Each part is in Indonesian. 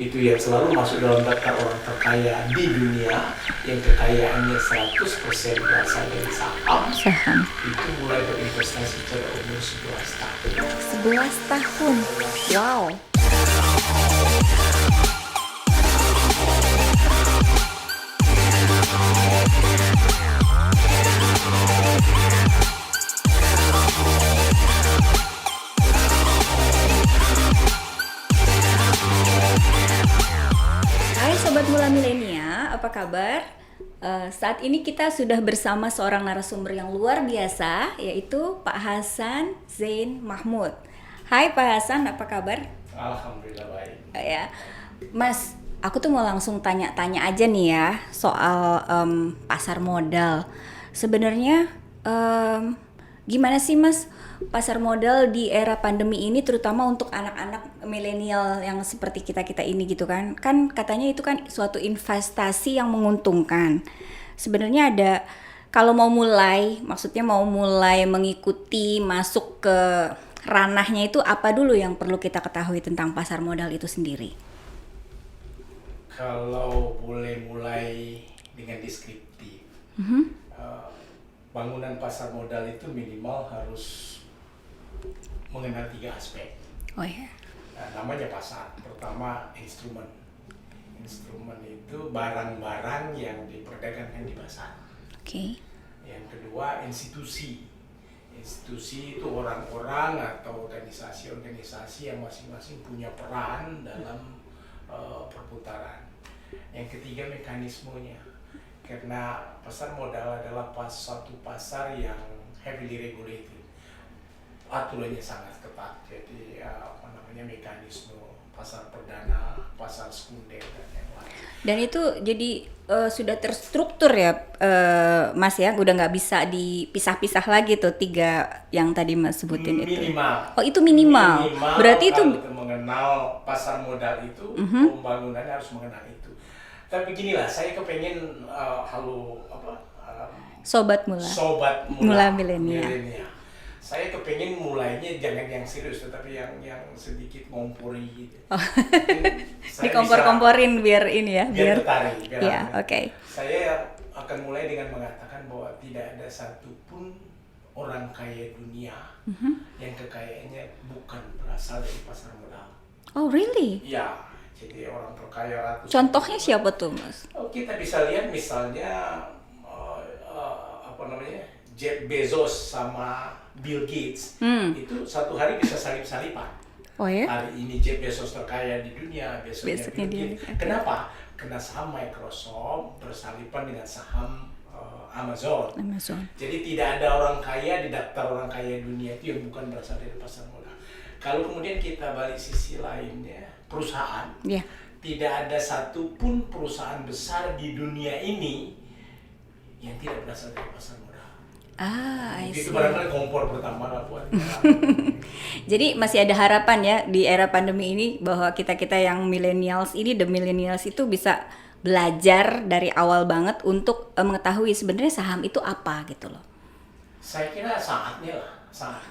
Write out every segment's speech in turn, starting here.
itu yang selalu masuk dalam daftar orang terkaya di dunia yang kekayaannya 100% berasal dari saham, itu mulai berinvestasi pada umur 11 tahun. 11 tahun. Wow. Hai Sobat Mula Milenia, apa kabar? Saat ini kita sudah bersama seorang narasumber yang luar biasa, yaitu Pak Hasan Zain Mahmud. Hai Pak Hasan, apa kabar? Alhamdulillah baik. Ya, Mas, aku tuh mau langsung tanya-tanya aja nih ya soal pasar modal. Sebenarnya gimana sih Mas pasar modal di era pandemi ini, terutama untuk anak-anak milenial yang seperti kita-kita ini gitu kan? Kan katanya itu kan suatu investasi yang menguntungkan. Sebenarnya ada, kalau mau mulai, maksudnya mau mulai mengikuti masuk ke ranahnya itu apa dulu yang perlu kita ketahui tentang pasar modal itu sendiri? Kalau boleh mulai dengan deskriptif, bangunan pasar modal itu minimal harus mengenal 3 aspek. Oh ya. Nah, namanya pasar. Pertama, instrumen. Instrumen itu barang-barang yang diperdagangkan di pasar. Oke. Yang kedua, institusi. Institusi itu orang-orang atau organisasi-organisasi yang masing-masing punya peran dalam perputaran. Yang ketiga, mekanismenya. Karena pasar modal adalah satu pasar yang heavily regulated. Aturannya sangat ketat, jadi mekanisme pasar perdana, pasar sekunder dan yang lain. Dan itu jadi sudah terstruktur ya, Mas ya, udah nggak bisa dipisah-pisah lagi tuh 3 yang tadi Mas sebutin itu. Minimal. Oh itu minimal. Berarti itu kalau mengenal pasar modal itu, pembangunannya harus mengenal itu. Tapi beginilah, saya kepengen sobat mula milenial. Saya kepengen mulainya jangan yang serius, tetapi yang sedikit ngompori gitu. Oh. Dikompor-komporin biar ini ya, biar tertarik. Ya, oke. Saya akan mulai dengan mengatakan bahwa tidak ada satupun orang kaya dunia yang kekayaannya bukan berasal dari pasar modal. Oh really? Ya, jadi orang terkaya ratus. Contohnya siapa tuh Mas? Kita bisa lihat misalnya Jeff Bezos sama Bill Gates itu satu hari bisa salip-salipan. Oh ya? Hari ini Jeff Bezos terkaya di dunia, besoknya Bill Gates. Okay. Kenapa? Karena saham Microsoft bersalipan dengan saham Amazon. Jadi tidak ada orang kaya di daftar orang kaya dunia itu yang bukan berasal dari pasar modal. Kalau kemudian kita balik sisi lainnya, perusahaan, tidak ada satupun perusahaan besar di dunia ini yang tidak berasal dari pasar modal. Itu barangkali kompor pertama lah buat. Jadi masih ada harapan ya di era pandemi ini bahwa kita-kita yang millennials ini, the millennials itu bisa belajar dari awal banget untuk mengetahui sebenarnya saham itu apa gitu loh. Saya kira saatnya lah, sangat.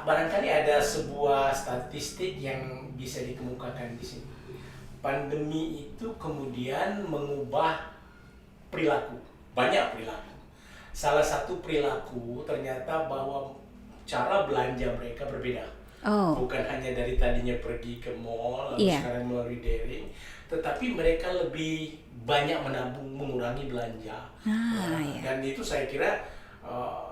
Barangkali ada sebuah statistik yang bisa dikemukakan di sini. Pandemi itu kemudian mengubah perilaku, banyak perilaku. Salah satu perilaku ternyata bahwa cara belanja mereka berbeda. Bukan hanya dari tadinya pergi ke mall, sekarang melalui daring, tetapi mereka lebih banyak menabung, mengurangi belanja. Dan itu saya kira,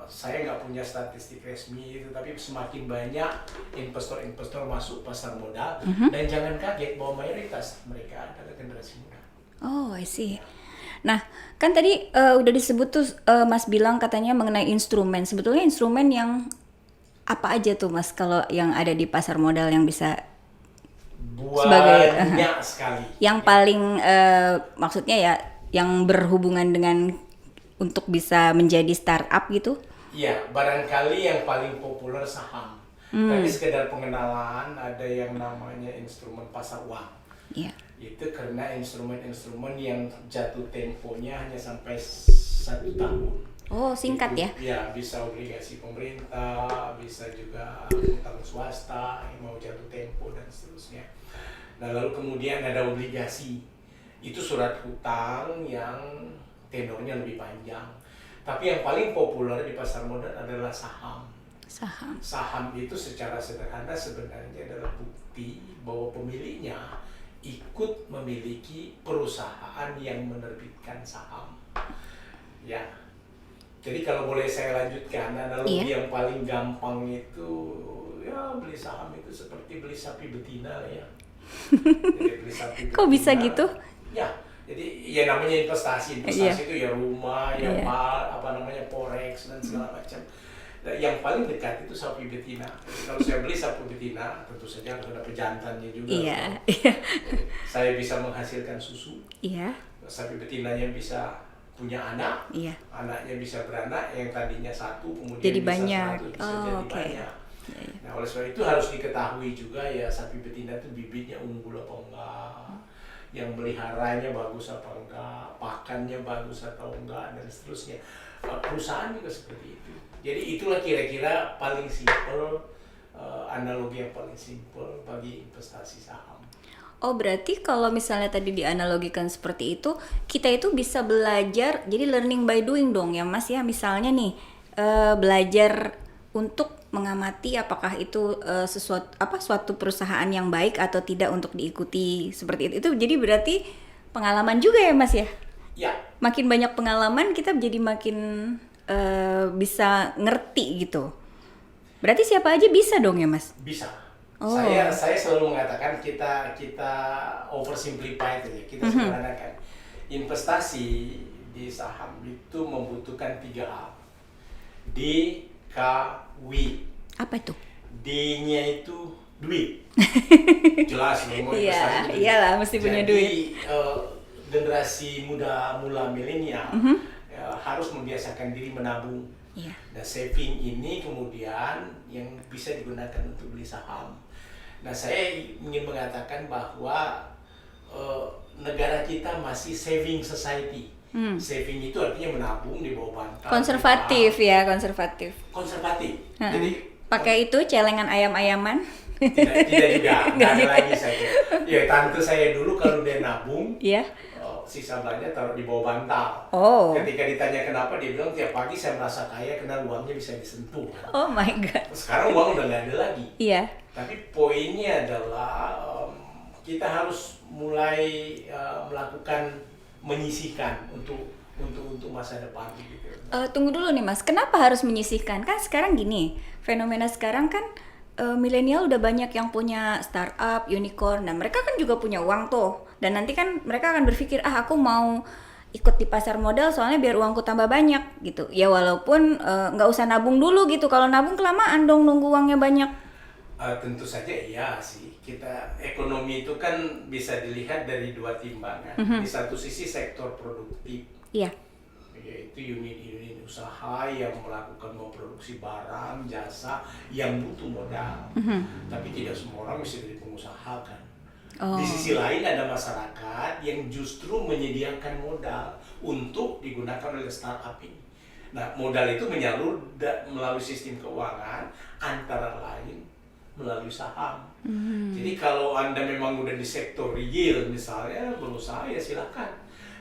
saya nggak punya statistik resmi, tetapi semakin banyak investor-investor masuk pasar modal, dan jangan kaget bahwa mayoritas mereka adalah generasi muda. Oh, I see. Nah, kan tadi udah disebut tuh Mas bilang katanya mengenai instrumen. Sebetulnya instrumen yang apa aja tuh Mas kalau yang ada di pasar modal yang bisa banyak sekali. Yang paling maksudnya ya yang berhubungan dengan untuk bisa menjadi startup gitu? Iya, barangkali yang paling populer saham. Tapi sekedar pengenalan, ada yang namanya instrumen pasar uang. Itu karena instrumen-instrumen yang jatuh temponya hanya sampai 1 tahun. Oh, singkat itu, ya? Ya, bisa obligasi pemerintah, bisa juga utang swasta yang mau jatuh tempo dan seterusnya. Nah lalu kemudian ada obligasi, itu surat hutang yang tenornya lebih panjang. Tapi yang paling populer di pasar modal adalah saham. Saham. Saham itu secara sederhana sebenarnya adalah bukti bahwa pemiliknya ikut memiliki perusahaan yang menerbitkan saham. Ya. Jadi kalau boleh saya lanjutkan, analogi yang paling gampang itu ya beli saham itu seperti beli sapi betina ya. Jadi beli sapi betina. Kok bisa gitu? Ya, jadi ya namanya investasi itu ya rumah, ya apa namanya forex dan segala macam. Nah, yang paling dekat itu sapi betina. Jadi kalau saya beli sapi betina, tentu saja harus ada pejantannya juga. Saya bisa menghasilkan susu. Sapi betinanya bisa punya anak, anaknya bisa beranak, yang tadinya satu kemudian jadi bisa banyak. 100, bisa jadi banyak. Nah oleh sebab itu harus diketahui juga ya sapi betina itu bibitnya unggul apa enggak, yang meliharanya bagus apa enggak, pakannya bagus atau enggak, dan seterusnya. Perusahaan juga seperti itu. Jadi itulah kira-kira paling simpel, analogi yang paling simpel bagi investasi saham. Oh berarti kalau misalnya tadi dianalogikan seperti itu, kita itu bisa belajar, jadi learning by doing dong ya Mas ya. Misalnya nih belajar untuk mengamati apakah itu suatu perusahaan yang baik atau tidak untuk diikuti seperti itu. Itu jadi berarti pengalaman juga ya Mas ya? Ya. Makin banyak pengalaman kita jadi makin bisa ngerti gitu. Berarti siapa aja bisa dong ya Mas? Bisa. Saya selalu mengatakan kita oversimplify itu ya, kita sederhanakan. Investasi di saham itu membutuhkan 3 hal. D, K, W. Apa itu? D-nya itu duit. Jelas mau investasi. Iyalah mesti punya duit. Jadi generasi muda mula milenial harus membiasakan diri menabung. Nah saving ini kemudian yang bisa digunakan untuk beli saham. Nah saya ingin mengatakan bahwa negara kita masih saving society. Saving itu artinya menabung di bawah bantal. Konservatif ya, konservatif. Jadi pakai itu celengan ayam-ayaman? Tidak juga, nggak ada lagi saya. Ya tante saya dulu kalau dia nabung, sisa belanja taruh di bawah bantal. Ketika ditanya kenapa, dia bilang tiap pagi saya merasa kaya karena uangnya bisa disentuh. Oh my god. Sekarang uang udah nggak ada lagi. Tapi poinnya adalah kita harus mulai melakukan menyisihkan untuk masa depan gitu. Tunggu dulu nih Mas, kenapa harus menyisihkan? Kan sekarang gini, fenomena sekarang kan milenial udah banyak yang punya startup, unicorn, dan mereka kan juga punya uang tuh. Dan nanti kan mereka akan berpikir, aku mau ikut di pasar modal soalnya biar uangku tambah banyak gitu. Ya walaupun nggak usah nabung dulu gitu, kalau nabung kelamaan dong nunggu uangnya banyak. Tentu saja iya sih, kita ekonomi itu kan bisa dilihat dari 2 timbangan. Di satu sisi sektor produktif, yaitu unit-unit usaha yang memproduksi barang, jasa yang butuh modal. Tapi tidak semua orang bisa jadi pengusaha kan. Di sisi lain ada masyarakat yang justru menyediakan modal untuk digunakan oleh startup ini. Nah modal itu menyalur melalui sistem keuangan, antara lain melalui saham. Jadi kalau Anda memang udah di sektor real misalnya berusaha ya silakan.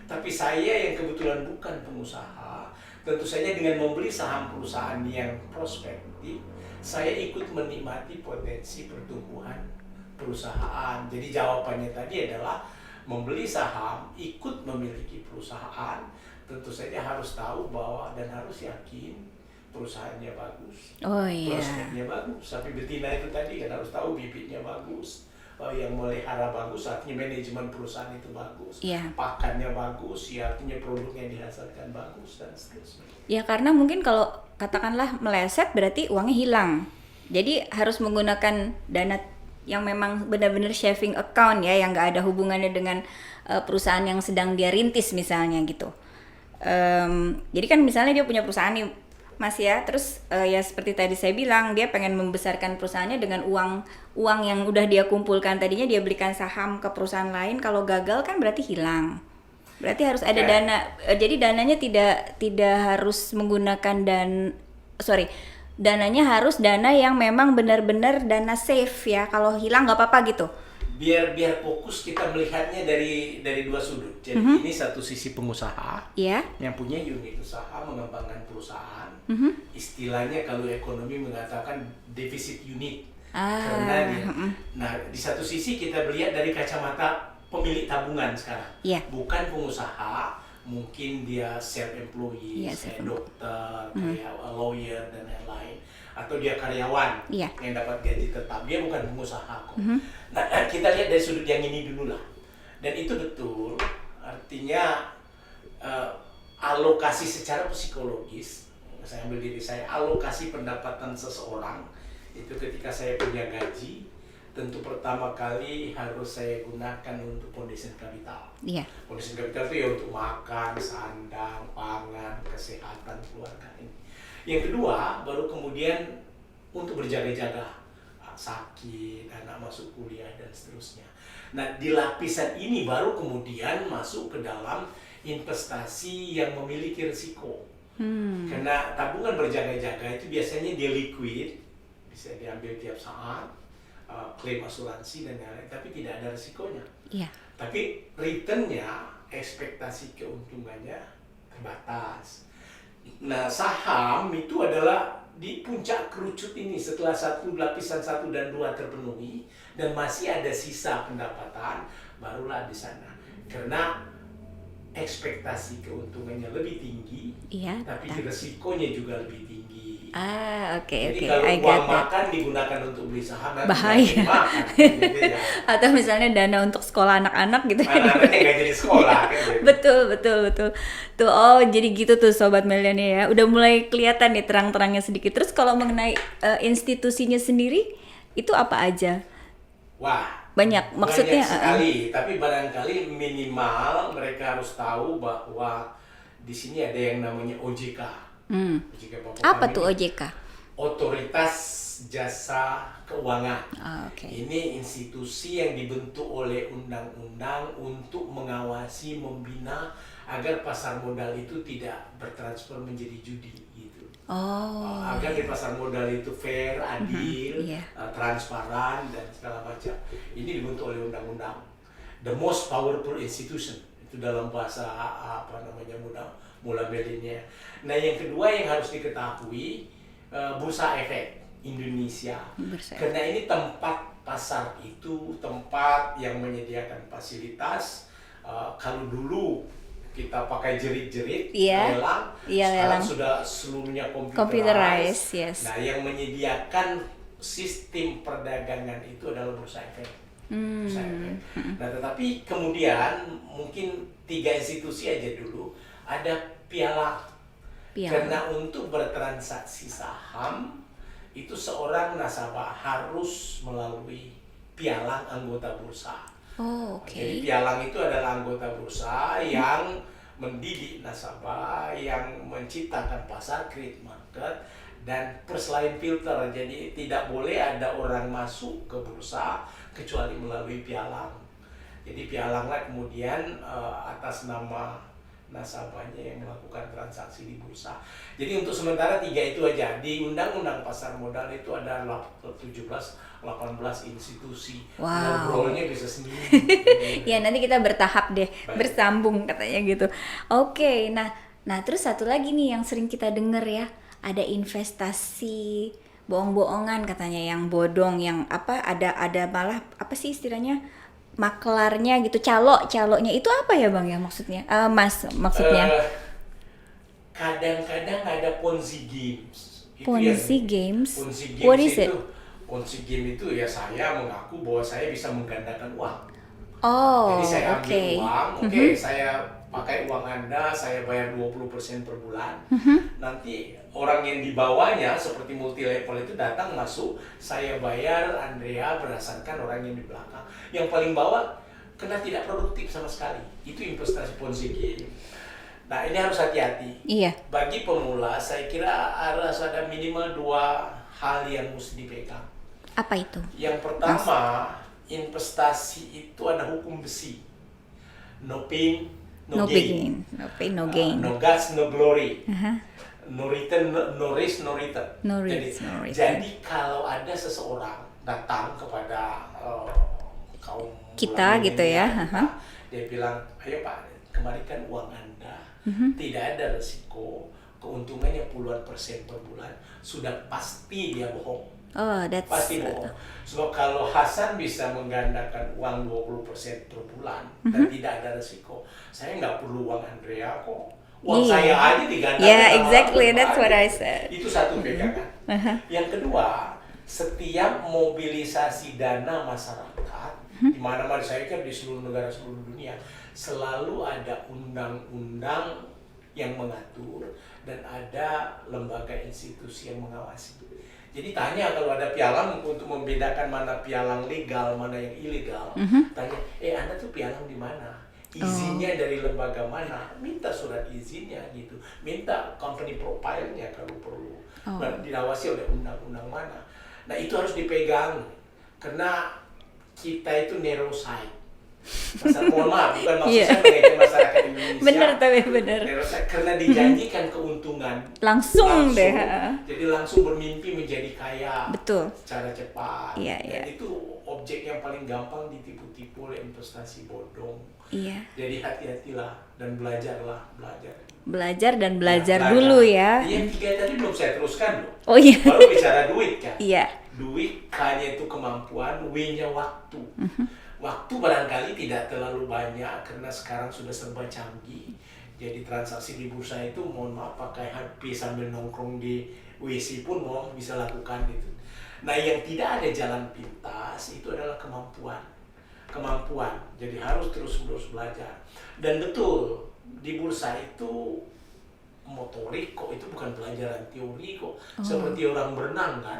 Tapi saya yang kebetulan bukan pengusaha, tentu saja dengan membeli saham perusahaan yang prospektif, saya ikut menikmati potensi pertumbuhan perusahaan. Jadi jawabannya tadi adalah membeli saham, ikut memiliki perusahaan, tentu saja harus tahu bahwa dan harus yakin perusahaannya bagus, prospeknya bagus. Sapi betina itu tadi kan harus tahu bibitnya bagus, yang melihara bagus, artinya manajemen perusahaan itu bagus, pakannya bagus, ya artinya produknya dihasilkan bagus dan seterusnya. Ya karena mungkin kalau katakanlah meleset berarti uangnya hilang. Jadi harus menggunakan dana yang memang benar-benar saving account ya, yang nggak ada hubungannya dengan perusahaan yang sedang dia rintis misalnya gitu. Jadi kan misalnya dia punya perusahaan nih Mas ya, terus ya seperti tadi saya bilang, dia pengen membesarkan perusahaannya dengan uang yang udah dia kumpulkan. Tadinya dia belikan saham ke perusahaan lain, kalau gagal kan berarti hilang. Berarti harus ada dana, jadi dananya tidak harus menggunakan dananya harus dana yang memang benar-benar dana safe ya, kalau hilang nggak apa-apa gitu. biar fokus kita melihatnya dari dua sudut. Jadi ini satu sisi pengusaha Iya. yang punya unit usaha mengembangkan perusahaan. Istilahnya kalau ekonomi mengatakan defisit unit. Karena dia, nah di satu sisi kita melihat dari kacamata pemilik tabungan sekarang, Iya. bukan pengusaha. Mungkin dia self-employed, Iya, kayak dokter, kayak lawyer dan lain-lain, atau dia karyawan Iya. yang dapat gaji tetap. Dia bukan pengusaha kok. Nah, kita lihat dari sudut yang ini dulu lah. Dan itu betul, artinya alokasi secara psikologis, saya ambil diri saya, alokasi pendapatan seseorang itu ketika saya punya gaji, tentu pertama kali harus saya gunakan untuk foundation capital. Iya. Foundation capital itu ya untuk makan, sandang, pangan, kesehatan keluarga ini. Yang kedua, baru kemudian untuk berjaga-jaga, sakit, anak masuk kuliah dan seterusnya. Nah, di lapisan ini baru kemudian masuk ke dalam investasi yang memiliki risiko. Karena tabungan berjaga-jaga itu biasanya dia liquid, bisa diambil tiap saat, klaim asuransi dan lain-lain, tapi tidak ada risikonya. Iya. Tapi returnnya, ekspektasi keuntungannya terbatas. Nah, saham itu adalah di puncak kerucut ini setelah lapisan 1 dan 2 terpenuhi dan masih ada sisa pendapatan, barulah di sana. Karena ekspektasi keuntungannya lebih tinggi, Iya. tapi risikonya juga lebih tinggi. Oke. Jadi kalau I uang got that. makan digunakan untuk beli saham, nanti Bahaya. nggak makan, gitu ya. Atau misalnya dana untuk sekolah anak-anak gitu. Anak-anaknya nggak jadi sekolah kan gitu. Betul. Tuh, oh jadi gitu tuh Sobat Milenial ya. Udah mulai kelihatan nih terang-terangnya sedikit. Terus kalau mengenai institusinya sendiri, itu apa aja? Wah, Banyak, maksudnya, banyak sekali. Tapi barangkali minimal mereka harus tahu bahwa di sini ada yang namanya OJK. OJK Bapak Apa kami, tuh OJK? Otoritas Jasa Keuangan. Oke. Ini institusi yang dibentuk oleh undang-undang untuk mengawasi, membina agar pasar modal itu tidak bertransfer menjadi judi gitu. Agar di pasar modal itu fair, adil, iya. transparan dan segala macam. Ini dibentuk oleh undang-undang. The most powerful institution itu dalam bahasa mula milenial. Nah, yang kedua yang harus diketahui, Bursa Efek Indonesia. Bursa Efek. Karena ini tempat pasar itu tempat yang menyediakan fasilitas. Kalau dulu kita pakai jerit-jerit, lelang, sekarang sudah seluruhnya computerized, yes. Nah, yang menyediakan sistem perdagangan itu adalah Bursa Efek. Bursa Efek. Nah, tetapi kemudian mungkin 3 institusi aja dulu, ada piala. Karena untuk bertransaksi saham itu seorang nasabah harus melalui pialang anggota bursa. Jadi pialang itu adalah anggota bursa yang mendidik nasabah, yang menciptakan pasar, create market, dan selain filter. Jadi tidak boleh ada orang masuk ke bursa kecuali melalui pialang. Jadi pialanglah kemudian atas nama nasabahnya yang melakukan transaksi di bursa. Jadi untuk sementara 3 itu aja. Di Undang-Undang Pasar Modal itu ada 17-18 institusi. Ngobrolnya bisa sendiri. Ya nanti kita bertahap deh. Baik. Bersambung katanya gitu. Oke, nah terus satu lagi nih yang sering kita dengar ya, ada investasi bohong-bohongan katanya, yang bodong, yang ada malah apa sih istilahnya, maklarnya gitu, calo-calonya itu apa ya Bang ya maksudnya? Mas maksudnya? Kadang-kadang ada Ponzi games. Ponzi games? Ponzi games. What is it? Ponzi game itu ya saya mengaku bahwa saya bisa menggandakan uang. Oh, jadi saya ambil uang, saya pakai uang Anda, saya bayar 20% per bulan. Nanti orang yang di bawahnya seperti multi level itu datang masuk, saya bayar Andrea berdasarkan orang yang di belakang. Yang paling bawah kena tidak produktif sama sekali. Itu investasi Ponzi game. Nah, ini harus hati-hati. Iya. Bagi pemula, saya kira harus ada minimal 2 hal yang mesti dipegang. Apa itu? Yang pertama, investasi itu ada hukum besi. No pain, no gain. No pain, no gain. No guts, no glory. No return, no risk, no return. No risk, no return. Jadi kalau ada seseorang datang kepada kaum Kita mulai gitu ya, milenial, aha. dia bilang, ayo Pak, kembalikan uang Anda, tidak ada resiko, keuntungannya puluhan persen per bulan, sudah pasti dia bohong. Oh, that's Pasti bohong. Sebab kalau Hasan bisa menggandakan uang 20% per bulan dan tidak ada resiko, saya nggak perlu uang Andrea kok. Uang Iya. saya aja digandakan. Yeah, sama exactly. orang That's what I banyak. said. Itu satu pegangan. Yang kedua, setiap mobilisasi dana masyarakat di mana-mana, saya kan di seluruh negara seluruh dunia selalu ada undang-undang yang mengatur dan ada lembaga institusi yang mengawasi. Jadi tanya kalau ada pialang untuk membedakan mana pialang legal, mana yang ilegal. Tanya, Anda tuh pialang di mana? Izinnya dari lembaga mana? Minta surat izinnya gitu. Minta company profile-nya kalau perlu. Dan diawasi oleh undang-undang mana. Nah itu harus dipegang. Karena kita itu narrow sight. Mohon maaf, bukan maksud saya mengejek masyarakat Indonesia. Bener tapi bener. Karena dijanjikan keuntungan Langsung deh. Jadi langsung bermimpi menjadi kaya. Betul. Secara cepat. Iya, Dan iya. itu objek yang paling gampang ditipu-tipu oleh investasi bodong. Iya. Jadi hati-hatilah dan belajar. Belajar dan belajar dulu ya. Yang tiga tadi belum saya teruskan loh. Oh iya. Baru bicara duit kan. Iya. Duit K-nya itu kemampuan, W-nya waktu. Waktu barangkali tidak terlalu banyak karena sekarang sudah serba canggih. Jadi transaksi di bursa itu mohon maaf pakai HP sambil nongkrong di WC pun mau bisa lakukan itu. Nah yang tidak ada jalan pintas itu adalah kemampuan. Jadi harus terus-menerus belajar. Dan betul di bursa itu motorik kok, itu bukan pelajaran teori kok. Seperti orang berenang kan.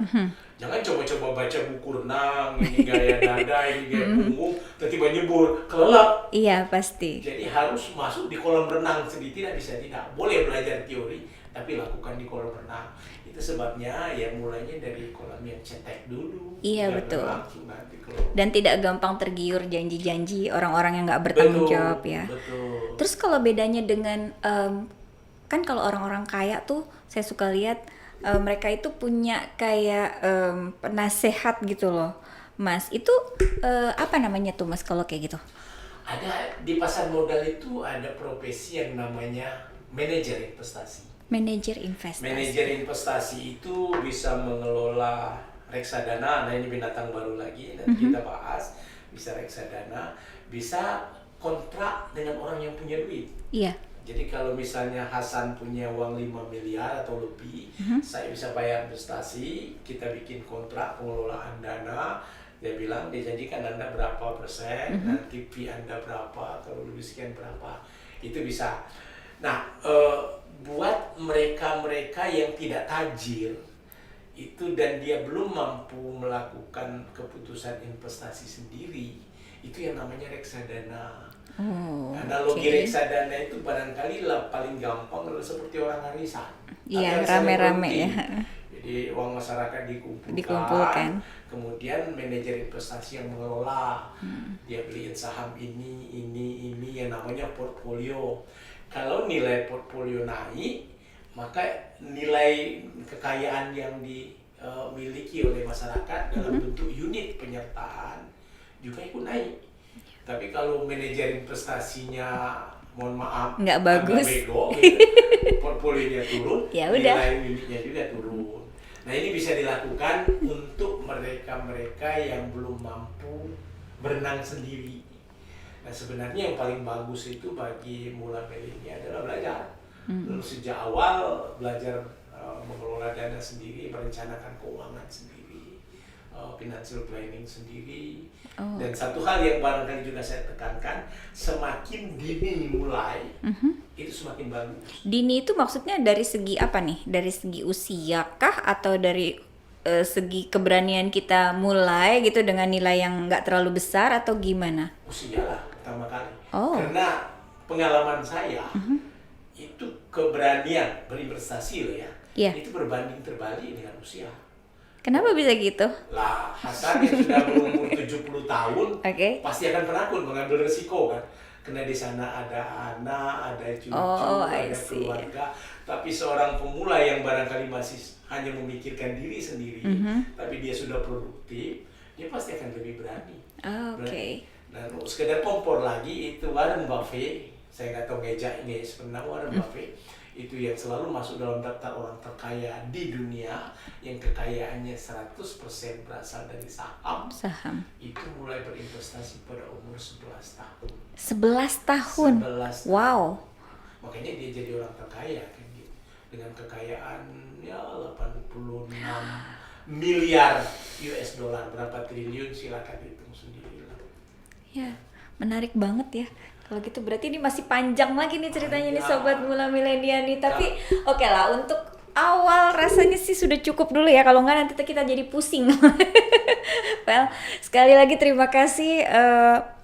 Jangan coba-coba baca buku renang, ini gaya dada, ini gaya punggung, tiba-tiba nyebur, kelelap. Iya pasti. Jadi harus masuk di kolam renang sendiri, tidak. Boleh belajar teori, tapi lakukan di kolam renang. Itu sebabnya ya mulainya dari kolam yang cetek dulu. Iya, Dan betul. langsung nanti ke- Dan tidak gampang tergiur janji-janji orang-orang yang nggak bertanggung Betul, jawab ya. Betul. Terus kalau bedanya dengan kan kalau orang-orang kaya tuh saya suka lihat mereka itu punya kayak penasehat gitu loh, Mas. Itu apa namanya tuh Mas kalau kayak gitu? Ada di pasar modal itu ada profesi yang namanya manajer investasi. Manajer investasi. Manajer investasi itu bisa mengelola reksadana, nah ini binatang baru lagi, nanti kita bahas. Bisa reksadana, bisa kontrak dengan orang yang punya duit. Iya. Jadi kalau misalnya Hasan punya uang 5 miliar atau lebih, saya bisa bayar investasi, kita bikin kontrak pengelolaan dana, dia bilang, dia janjikan Anda berapa persen, nanti fee Anda berapa, kalau lebih sekian berapa, itu bisa. Nah, buat mereka-mereka yang tidak tajir, itu dan dia belum mampu melakukan keputusan investasi sendiri, itu yang namanya reksadana. Oh, Analogi oke. reksadana itu barangkali lah paling gampang adalah seperti orang arisan. Iya, Arisan yang rame-rame rutin. ya. Jadi uang masyarakat dikumpulkan, Dikumpulkan. kemudian manajer investasi yang mengelola, dia beliin saham ini, yang namanya portfolio. Kalau nilai portfolio naik, maka nilai kekayaan yang dimiliki oleh masyarakat dalam bentuk unit penyertaan juga ikut naik. Tapi kalau manajer investasinya mohon maaf Nggak bagus. agak bego gitu, portfolionya turun, Ya udah. nilai unitnya juga turun. Nah ini bisa dilakukan untuk mereka-mereka yang belum mampu berenang sendiri. Nah sebenarnya yang paling bagus itu bagi mula milenial adalah belajar. Lalu sejak awal belajar mengelola dana sendiri, merencanakan keuangan sendiri, financial planning sendiri. Dan satu hal yang barangkali juga saya tekankan, semakin dini mulai, itu semakin bagus. Dini itu maksudnya dari segi apa nih? Dari segi usia kah atau dari segi keberanian kita mulai gitu dengan nilai yang nggak terlalu besar atau gimana? Usia lah pertama kali. Oh. Karena pengalaman saya, itu keberanian berinvestasi loh ya, Iya. itu berbanding terbalik dengan usia. Kenapa bisa gitu? Lah, Hasan yang sudah berumur 70 tahun, Oke. pasti akan penakut mengambil resiko kan. Karena di sana ada anak, ada cucu, Oh, I ada see. keluarga. Tapi seorang pemula yang barangkali masih hanya memikirkan diri sendiri, tapi dia sudah produktif, dia pasti akan lebih berani. Oke. Dan sekedar kompor lagi itu Warren Buffett, saya nggak tahu ngeja ini sebenarnya Warren Buffett itu yang selalu masuk dalam daftar orang terkaya di dunia yang kekayaannya 100% berasal dari saham. Saham. Itu mulai berinvestasi pada umur 11 tahun. 11 tahun. 11 tahun. Wow. Makanya dia jadi orang terkaya kan gitu. Dengan kekayaan ya 86 miliar US dollar, berapa triliun silakan hitung sendiri lah. Ya, menarik banget ya. Kalau gitu berarti ini masih panjang lagi nih ceritanya nih Sobat Mula Milenial nih. Tapi oke lah, untuk awal rasanya sih sudah cukup dulu ya. Kalau nggak nanti kita jadi pusing. Well, sekali lagi terima kasih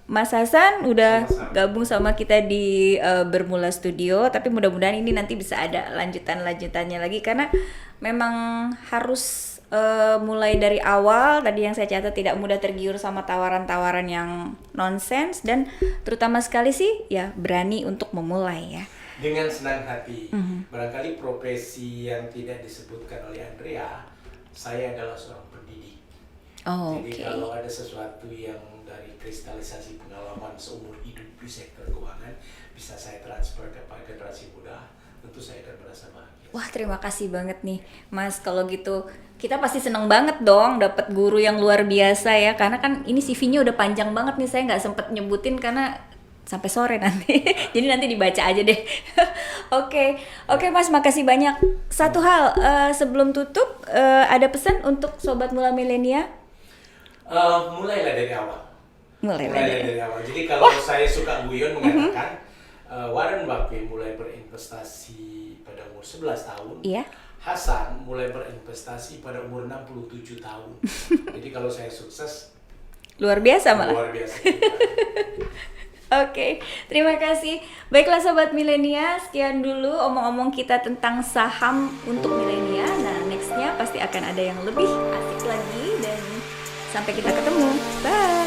Mas Hasan udah gabung sama kita di Bermula Studio. Tapi mudah-mudahan ini nanti bisa ada lanjutannya lagi karena memang harus mulai dari awal. Tadi yang saya catat tidak mudah tergiur sama tawaran-tawaran yang nonsens dan terutama sekali sih ya berani untuk memulai ya. Dengan senang hati. Barangkali profesi yang tidak disebutkan oleh Andrea, saya adalah seorang pendidik. Jadi kalau ada sesuatu yang dari kristalisasi pengalaman seumur hidup di sektor keuangan bisa saya transfer kepada generasi muda, tentu saya akan merasa bahagia. Wah, terima kasih banget nih Mas. Kalau gitu kita pasti seneng banget dong dapat guru yang luar biasa ya, karena kan ini CV-nya udah panjang banget nih, saya nggak sempet nyebutin karena sampai sore nanti. Jadi nanti dibaca aja deh. Oke Mas, makasih banyak. Satu hal sebelum tutup, ada pesan untuk Sobat Mula Milenial? Mulailah dari awal. Mulailah dari awal. Jadi kalau saya suka guyon mengatakan Warren Buffett mulai berinvestasi pada umur 11 tahun. Iya. Hasan mulai berinvestasi pada umur 67 tahun. Jadi kalau saya sukses, luar biasa malah. Luar biasa. Oke, terima kasih. Baiklah Sobat Milenial, sekian dulu omong-omong kita tentang saham untuk milenial. Nah, nextnya pasti akan ada yang lebih asik lagi dan sampai kita ketemu. Bye.